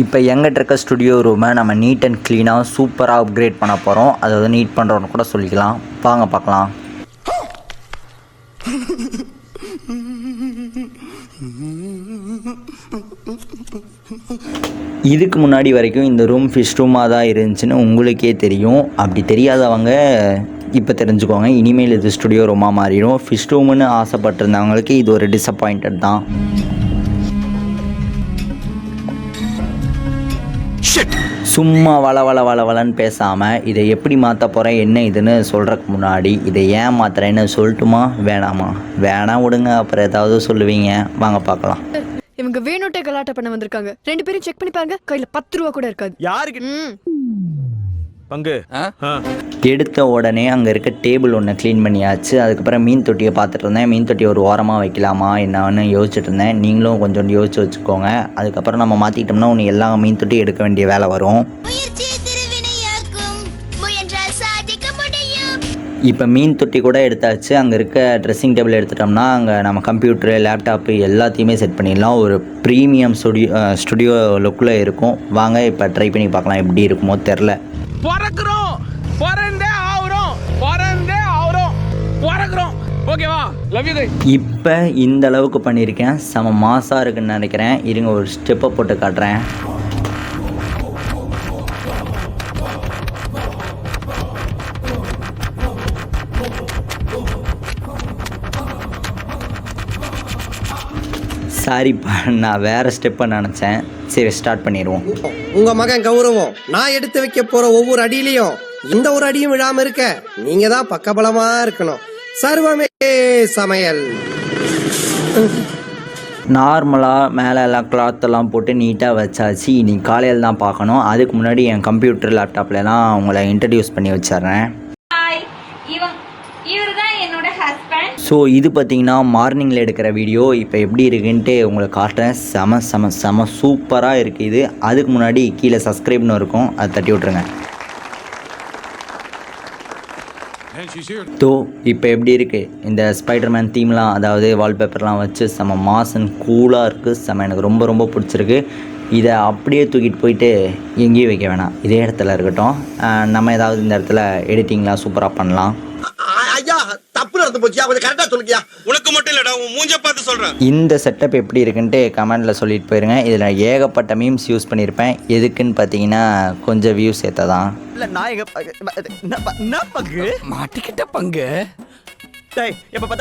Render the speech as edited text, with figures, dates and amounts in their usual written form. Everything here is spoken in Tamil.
இப்போ எங்கிட்ட இருக்க ஸ்டுடியோ ரூமை நம்ம நீட் அண்ட் க்ளீனாக சூப்பராக அப்கிரேட் பண்ண போகிறோம். அதாவது நீட் பண்ணுறோன்னு கூட சொல்லிக்கலாம். வாங்க பார்க்கலாம். இதுக்கு முன்னாடி வரைக்கும் இந்த ரூம் ஃபிஷ் ரூமாக தான் இருந்துச்சுன்னு உங்களுக்கே தெரியும். அப்படி தெரியாதவங்க இப்போ தெரிஞ்சுக்கோங்க. இனிமேல் இது ஸ்டுடியோ ரூமாக மாறிடும். ஃபிஷ் ரூம்னு ஆசைப்பட்டிருந்தவங்களுக்கு இது ஒரு டிசப்பாயிண்டட் தான். சும்மா வளன்னு பேசாமல் இதை எப்படி மாற்ற போகிறேன் என்ன இதுன்னு சொல்கிறதுக்கு முன்னாடி இதை ஏன் மாற்றுறேன்னு சொல்லட்டுமா வேணாமா? வேணாம் விடுங்க, அப்புறம் ஏதாவது சொல்லுவீங்க. வாங்க பார்க்கலாம். இவங்க வேணுட்டே கலாட்டா பண்ண வந்திருக்காங்க. 2 பேரும் செக் பண்ணி பாருங்க. கையில 10 ரூபா கூட இருக்காது. யாருக்கு பங்கு? எடுத்த உடனே அங்கே இருக்க டேபிள் ஒன்று க்ளீன் பண்ணியாச்சு. அதுக்கப்புறம் மீன் தொட்டியை பார்த்துட்டு இருந்தேன். மீன் தொட்டியை ஒரு ஓரமாக வைக்கலாமா என்னன்னு யோசிச்சுட்டு இருந்தேன். நீங்களும் கொஞ்சம் யோசிச்சு வச்சுக்கோங்க. அதுக்கப்புறம் நம்ம மாற்றிக்கிட்டோம்னா ஒன்று எல்லா மீன் தொட்டி எடுக்க வேண்டிய வேலை வரும். இப்போ மீன் தொட்டி கூட எடுத்தாச்சு. அங்கே இருக்க ட்ரெஸ்ஸிங் டேபிள் எடுத்துட்டோம்னா அங்கே நம்ம கம்ப்யூட்டரு, லேப்டாப்பு எல்லாத்தையுமே செட் பண்ணிடலாம். ஒரு ப்ரீமியம் ஸ்டுடியோ லுக்கில் இருக்கும். வாங்க இப்போ ட்ரை பண்ணி பார்க்கலாம் எப்படி இருக்குமோ தெரில. இப்போ இந்த அளவுக்கு பண்ணியிருக்கேன். செம மாசாக இருக்குன்னு நினைக்கிறேன். இருங்க ஒரு ஸ்டெப்பை போட்டு காட்டுறேன். சாரிப்பா, நான் வேறு ஸ்டெப்பை நினச்சேன். சரி ஸ்டார்ட் பண்ணிடுவோம். உங்கள் மகன் கௌரவம் நான் எடுத்து வைக்க போகிற ஒவ்வொரு அடியிலையும் இந்த ஒரு அடியும் விழாமல் இருக்க நீங்கள் தான் பக்கபலமாக இருக்கணும். சர்வமே சமையல். நார்மலாக மேலே எல்லாம் கிளாத்தெல்லாம் போட்டு நீட்டாக வச்சாச்சு. இன்னைக்கு காலையில் தான் பார்க்கணும். அதுக்கு முன்னாடி என் கம்ப்யூட்டர் லேப்டாப்லலாம் அவங்கள இன்ட்ரடியூஸ் பண்ணி வச்சிட்றேன். ஸோ இது பார்த்திங்கன்னா மார்னிங்கில் எடுக்கிற வீடியோ. இப்போ எப்படி இருக்குன்ட்டு உங்களுக்கு காட்டுறேன். செம சூப்பராக இருக்குது இது. அதுக்கு முன்னாடி கீழே சப்ஸ்கிரைப்னு இருக்கும், அதை தட்டி விட்ருங்க. இப்போ எப்படி இருக்குது இந்த ஸ்பைடர்மேன் தீம்லாம், அதாவது வால்பேப்பர்லாம் வச்சு செம மாசன் கூலாக இருக்குது. செம எனக்கு ரொம்ப பிடிச்சிருக்கு. இதை அப்படியே தூக்கிட்டு போயிட்டு எங்கேயும் வைக்க வேணாம், இதே இடத்துல இருக்கட்டும். நம்ம ஏதாவது இந்த இடத்துல எடிட்டிங்லாம் சூப்பராக பண்ணலாம். இந்த செட்டப் எப்படி இருக்குன்ட்டு கமெண்டில் சொல்லிட்டு போயிருங்க. இதில் ஏகப்பட்ட மீம்ஸ் யூஸ் பண்ணியிருப்பேன். எதுக்குன்னு பார்த்தீங்கன்னா கொஞ்சம் வியூஸ் ஏற்றதான். மாட்டிக்கிட்ட பங்கு